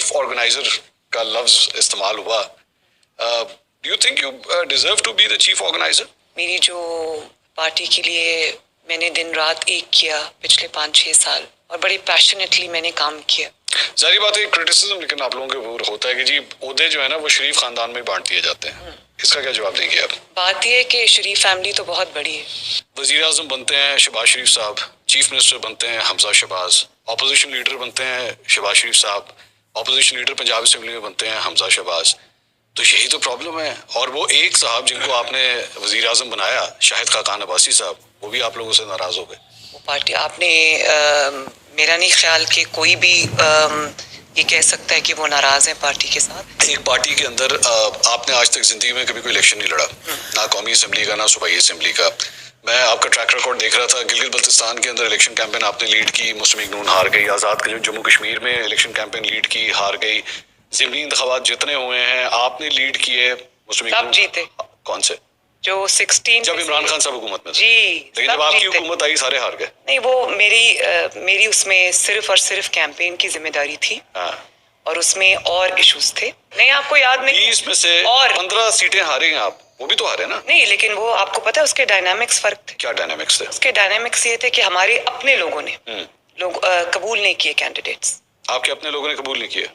Chief organiser کا لفظ استعمال ہوا. Do you think you deserve to be the chief organiser? میری جو پارٹی کے لیے میں نے دن رات ایک کیا پچھلے 5-6 سال، اور بڑے پیشنیٹلی میں نے کام کیا. ظاہری بات ہے کرٹیسزم لیکن آپ لوگوں کے وہ ہوتا ہے کہ جی عہدے جو ہے نا وہ شریف خاندان میں بانٹ دیے جاتے ہیں. اس کا کیا جواب دیں گے آپ؟ بات یہ ہے کہ شریف فیملی تو بہت بڑی ہے. وزیر اعظم بنتے ہیں شہباز شریف صاحب، چیف منسٹر بنتے ہیں حمزہ شہباز، اپوزیشن لیڈر بنتے ہیں شہباز شریف صاحب، اپوزیشن لیڈر پنجاب اسمبلی میں بنتے ہیں حمزہ شہباز. تو یہی تو پرابلم ہے. اور وہ ایک صاحب جن کو آپ نے وزیر اعظم بنایا شاہد خاقان عباسی صاحب، وہ بھی آپ لوگوں سے ناراض ہو گئے. وہ پارٹی آپ نے میرا نہیں خیال کہ کوئی بھی یہ کہہ سکتا ہے کہ وہ ناراض ہیں پارٹی کے ساتھ. ایک پارٹی کے اندر آپ نے آج تک زندگی میں کبھی کوئی الیکشن نہیں لڑا، نہ قومی اسمبلی کا نہ صوبائی اسمبلی کا. میں آپ کا ٹریک ریکارڈ دیکھ رہا تھا، گلگت بلتستان کے اندر الیکشن کیمپین آپ نے لیڈ کی، مسلم لیگ نون ہار گئی. آزاد جموں کشمیر میں الیکشن کیمپین لیڈ کی، ہار گئی. ضمنی انتخابات جتنے ہوئے ہیں آپ نے لیڈ کیے، مسلم لیگ سب جیتے. کون سے؟ جو 16 جب عمران خان صاحب حکومت میں جی، لیکن جب آپ کی حکومت آئی سارے ہار گئے. نہیں، وہ میری اس میں صرف اور صرف کیمپین کی ذمہ داری تھی. اور اس میں اور ایشوز تھے. نہیں، آپ کو یاد نہیں؟ 20 میں سے 15 سیٹیں ہارے ہیں آپ، وہ بھی تو ہارے نا. نہیں، لیکن وہ آپ کو پتا ہے اس کے ڈائنامکس فرق تھے. کیا ڈائنامکس تھے؟ اس کے ڈائنامکس یہ تھے کہ ہمارے اپنے لوگوں نے قبول نہیں کیے کینڈیڈیٹس. آپ کے اپنے لوگوں نے قبول نہیں کیے؟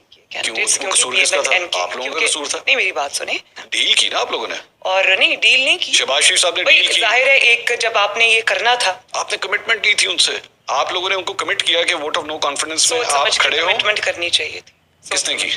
کیوں؟ قصور کس کا تھا؟ آپ لوگوں کا قصور تھا. نہیں، میری بات سنیں. ڈیل کی نا آپ لوگوں نے. اور نہیں، ڈیل نہیں کی. شہباز شریف صاحب نے ڈیل کی. ظاہر ہے ایک جب آپ نے یہ کرنا تھا، آپ نے کمٹمنٹ لی تھی ان سے. آپ لوگوں نے ان کو کمٹ کیا کہ ووٹ آف نو کانفیڈنس میں آپ کھڑے ہو. کمٹمنٹ کرنی چاہیے تھی. کس نے کی؟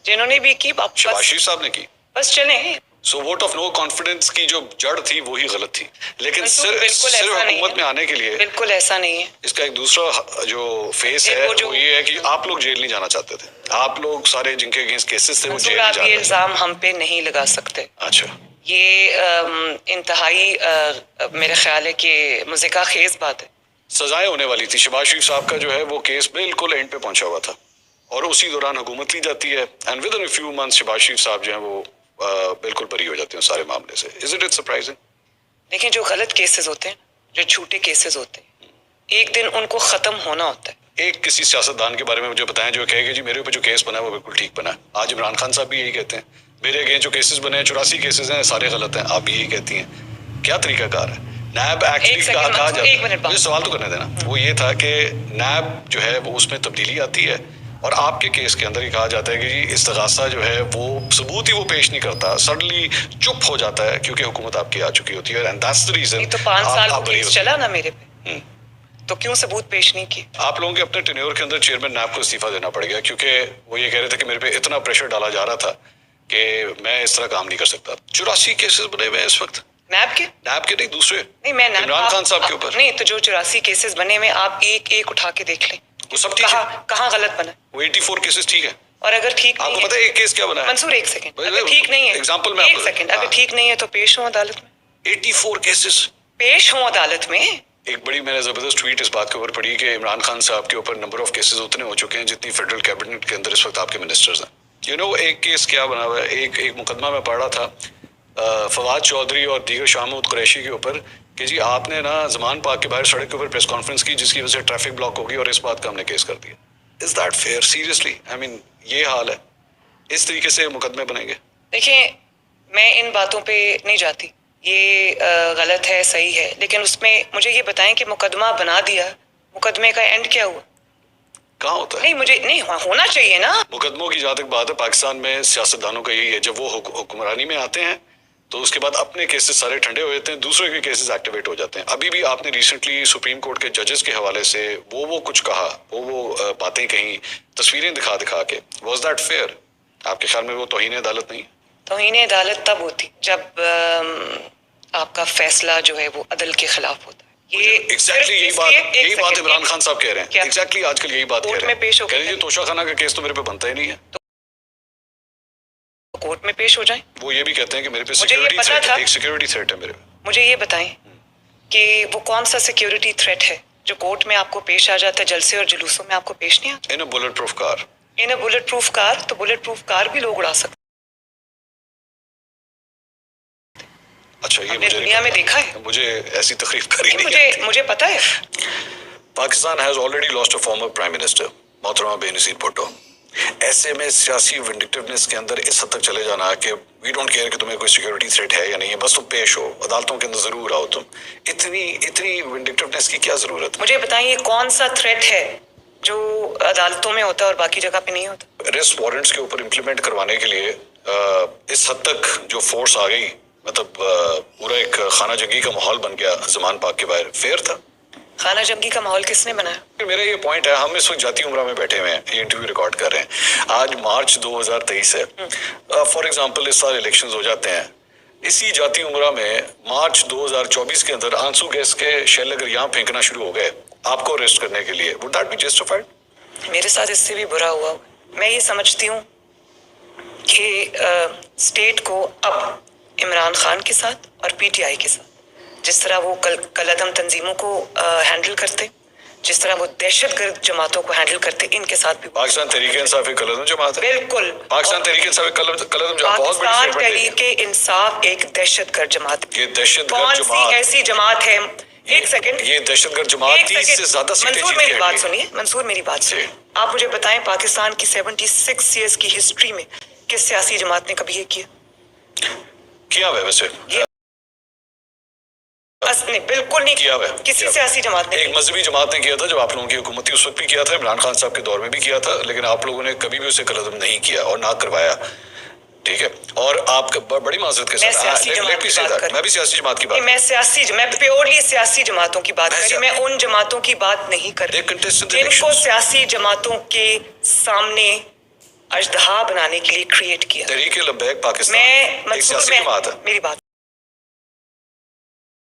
جنہوں نے بھی کی. شہباز شریف صاحب نے کی. بس چلیں. سو ووٹ آف نو کانفیڈنس کی جو جڑ تھی وہی غلط تھی. لیکن صرف ایسا حکومت میں آنے کے لیے بالکل ایسا نہیں ہے. اس کا ایک دوسرا جو فیس ہے وہ یہ ہے کہ آپ لوگ جیل نہیں جانا چاہتے تھے. آپ لوگ سارے جن کے اگینسٹ کیسز تھے وہ جیل نہیں جانا. یہ الزام ہم پہ نہیں لگا سکتے. اچھا. یہ انتہائی میرا خیال ہے کہ مضحکہ خیز بات ہے. سزائیں ہونے والی تھی. شہباز شریف صاحب کا جو ہے وہ کیس بالکل اینڈ پہ پہنچا ہوا تھا اور اسی دوران حکومت لی جاتی ہے. And with in a few months Shehbaz Sharif صاحب جو ہیں وہ بالکل بری ہو جاتے ہیں سارے معاملے سے. Is it surprising? دیکھیں، جو غلط کیسز ہوتے ہیں، جو جھوٹے کیسز ہوتے ہیں، ایک دن ان کو ختم ہونا ہوتا ہے. ایک کسی سیاستدان کے بارے میں مجھے بتائیں جو کہے کہ جی میرے اوپر جو کیس بنا ہے وہ بالکل ٹھیک بنا ہے. آج عمران خان صاحب بھی یہی کہتے ہیں میرے اگینسٹ جو کیسز بنے ہیں 84 کیسز ہیں سارے غلط ہیں. آپ بھی یہی کہتی ہیں. کیا طریقہ کار ہے؟ نیب ایکچولی کہا جاتا ہے، مجھے سوال تو کرنے دینا. وہ یہ تھا کہ نیب جو ہے وہ اس میں تبدیلی آتی ہے اور آپ کے کیس کے اندر یہ کہا جاتا ہے کہ جی استغاثہ جو ہے وہ ثبوت ہی وہ پیش نہیں کرتا، سڈنلی چپ ہو جاتا ہے کیونکہ حکومت آپ کی آ چکی ہوتی ہے. And that's the reason. تو 5 سال کیس چلا نا میرے پہ، تو کیوں ثبوت پیش نہیں کی؟ آپ لوگوں کے اپنے ٹینیور کے اندر چیئرمین نیب کو استعفیٰ دینا پڑ گیا کیونکہ وہ یہ کہہ رہے تھے کہ میرے پہ اتنا پریشر ڈالا جا رہا تھا کہ میں اس طرح کام نہیں کر سکتا. 84 کیسز بنے ہوئے ہیں اس وقت. نیب کے نہیں دوسرے. نہیں، میں عمران خان صاحب کے اوپر نہیں. تو جو 84 کیسز بنے ہوئے آپ ایک ایک اٹھا کے دیکھ لیں. وہ سب ٹھیک ہے. کہاں غلط بنا؟ وہ 84 کیسز ٹھیک ہے. اور اگر ٹھیک نہیں آپ کو پتہ ہے ایک کیس کیا بنا ہے؟ منصور ایک سیکنڈ، اگر ٹھیک نہیں ہے ایگزامپل میں ایک سیکنڈ، اگر ٹھیک نہیں ہے تو پیش ہوں عدالت میں. 84 کیسز پیش ہوں عدالت میں. ایک بڑی میں نے زبردست ٹویٹ اس بات کے اوپر پڑھی کہ عمران خان صاحب کے اوپر نمبر آف کیسز اتنے ہو چکے ہیں جتنی فیڈرل کیبنٹ کے اندر اس وقت آپ کے منسٹرز ہیں. ایک کیس کیا بنا ہوا ہے، ایک مقدمہ میں پڑھا تھا فواد چودھری اور دیگر شاہ محمود قریشی کے اوپر کہ جی آپ نے نا زمان پاک کے باہر سڑک کے اوپر پریس کانفرنس کی جس کی وجہ سے ٹریفک بلاک ہوگی اور اس بات کا ہم نے کیس کر دیا. Is that fair? Seriously I mean یہ حال ہے. اس طریقے سے مقدمے بنیں گے؟ دیکھیں، میں ان باتوں پہ نہیں جاتی، یہ غلط ہے صحیح ہے، لیکن اس میں مجھے یہ بتائیں کہ مقدمہ بنا دیا، مقدمے کا اینڈ کیا ہوا؟ کہاں ہوتا ہے؟ نہیں، مجھے نہیں ہونا چاہیے نا. مقدموں کی جہاں تک بات ہے پاکستان میں سیاستدانوں کا یہی ہے، جب وہ حکمرانی میں آتے ہیں تو اس کے بعد اپنے کیسز سارے ٹھنڈے ہو جاتے ہیں، دوسرے کے کیسز ایکٹیویٹ ہو جاتے ہیں. ابھی بھی آپ نے ریسنٹلی سپریم کورٹ کے ججز کے حوالے سے وہ کچھ کہا، وہ باتیں کہیں، تصویریں دکھا کے. Was that fear? آپ کے خیال میں وہ توہین عدالت نہیں؟ توہین عدالت تب ہوتی جب آپ کا فیصلہ جو ہے وہ عدل کے خلاف ہوتا ہے. یہی بات عمران خان صاحب کہہ رہے ہیں. ایگزیکٹلی آج کل یہی بات کہہ رہے ہیں. کہہ رہے ہیں توشہ خانہ کا کیس تو میرے پہ بنتا ہی نہیں ہے، کورٹ میں پیش ہو جائیں. وہ یہ بھی کہتے ہیں کہ میرے پہ سیکیورٹی تھریٹ ہے میرے پہ. مجھے یہ بتائیں کہ وہ کون سا سیکیورٹی تھریٹ ہے جو کورٹ میں آپ کو پیش آ جاتا ہے، جلسے اور جلوسوں میں آپ کو پیش نہیں آتا؟ In a bullet proof car. In a bullet proof car. تو بلٹ پروف کار بھی لوگ اڑا سکتے. اچھا، یہ مجھے دنیا میں دیکھا ہے. مجھے ایسی تقریب کری نہیں. مجھے پتا ہے. Pakistan has already last a former prime minister محترمہ بے نظیر بھٹو. ایسے میں سیاسی ونڈکٹیونیس کے اندر اس حد تک چلے جانا کہ وی ڈونٹ کیئر کہ تمہیں کوئی سیکورٹی تھریٹ ہے یا نہیں ہے، بس تم پیش ہو، عدالتوں کے اندر ضرور آؤ تم. اتنی ونڈکٹیونیس کی کیا ضرورت ہے؟ مجھے بتائیں یہ کون سا تھریٹ ہے جو عدالتوں میں ہوتا ہے اور باقی جگہ پہ نہیں ہوتا؟ ارسٹ وارنٹس کے اوپر امپلیمنٹ کروانے کے لیے اس حد تک جو فورس آ گئی، مطلب پورا ایک خانہ جنگی کا ماحول بن گیا زمان پاک کے باہر. فیئر تھا؟ خانہ جنگی کا ماحول کس نے بنایا؟ میرا یہ پوائنٹ ہے، ہم اس وقت جاتی عمرہ میں بیٹھے ہوئے ہیں، یہ انٹرویو ریکارڈ کر رہے ہیں، آج مارچ 2023 ہے. فار ایگزامپل اس سال الیکشنز ہو جاتے ہیں، اسی جاتی عمرہ میں مارچ 2024 کے اندر آنسو گیس کے شیل اگر یہاں پھینکنا شروع ہو گئے آپ کو اریسٹ کرنے کے لیے، وڈ دیٹ بی جسٹیفائڈ؟ میرے ساتھ اس سے بھی برا ہوا. میں یہ سمجھتی ہوں کہ اسٹیٹ کو اب عمران خان کے ساتھ اور پی ٹی آئی کے ساتھ جس طرح وہ کل عدم تنظیموں کو ہینڈل کرتے، جس طرح وہ دہشت گرد جماعتوں کو ہینڈل کرتے، ان کے ساتھ بھی پاکستان تحریک انصاف ایک کلعدم جماعت ہے. بالکل. پاکستان تحریک انصاف ایک کلعدم جماعت، بہت بڑی پاکستان statement ہے. تحریک انصاف ایک دہشت گرد جماعت ہے. یہ دہشت کون گرد سی جماعت، ایسی جماعت ہے؟ ایک سیکنڈ، یہ دہشت گرد جماعت 30 سے زیادہ سیٹیں منصور جیت میری کے بات آئی. سنیے، منصور میری بات جی. سنیے. آپ مجھے بتائیں پاکستان کی 76 ایئرس کی ہسٹری میں کس سیاسی جماعت نے کبھی یہ کیا ہوا ہے ویسے؟ نے بالکل نہیں کیا ہوا ہے. کسی سیاسی جماعت نے ایک مذہبی جماعت نے کیا تھا جب آپ لوگوں کی حکومت تھی، اس وقت بھی کیا تھا، عمران خان صاحب کے دور میں بھی کیا تھا، لیکن آپ لوگوں نے کبھی بھی اسے کلعدم نہیں کیا اور نہ کروایا. ٹھیک ہے، اور آپ بڑی معذرت کے میں ساتھ سیاسی جماعت کی بات کر، میں بھی سیاسی جماعت کی بات میں پیورلی سیاسی جماعتوں کی بات کر رہی ہوں. میں ان جماعتوں کی بات نہیں کر رہی جن کو سیاسی جماعتوں کے سامنے اژدہا بنانے کے لیے کریٹ کیا. تحریک لبیک پاکستان میں ایک منصور سیاسی جماعت ہے. میری بات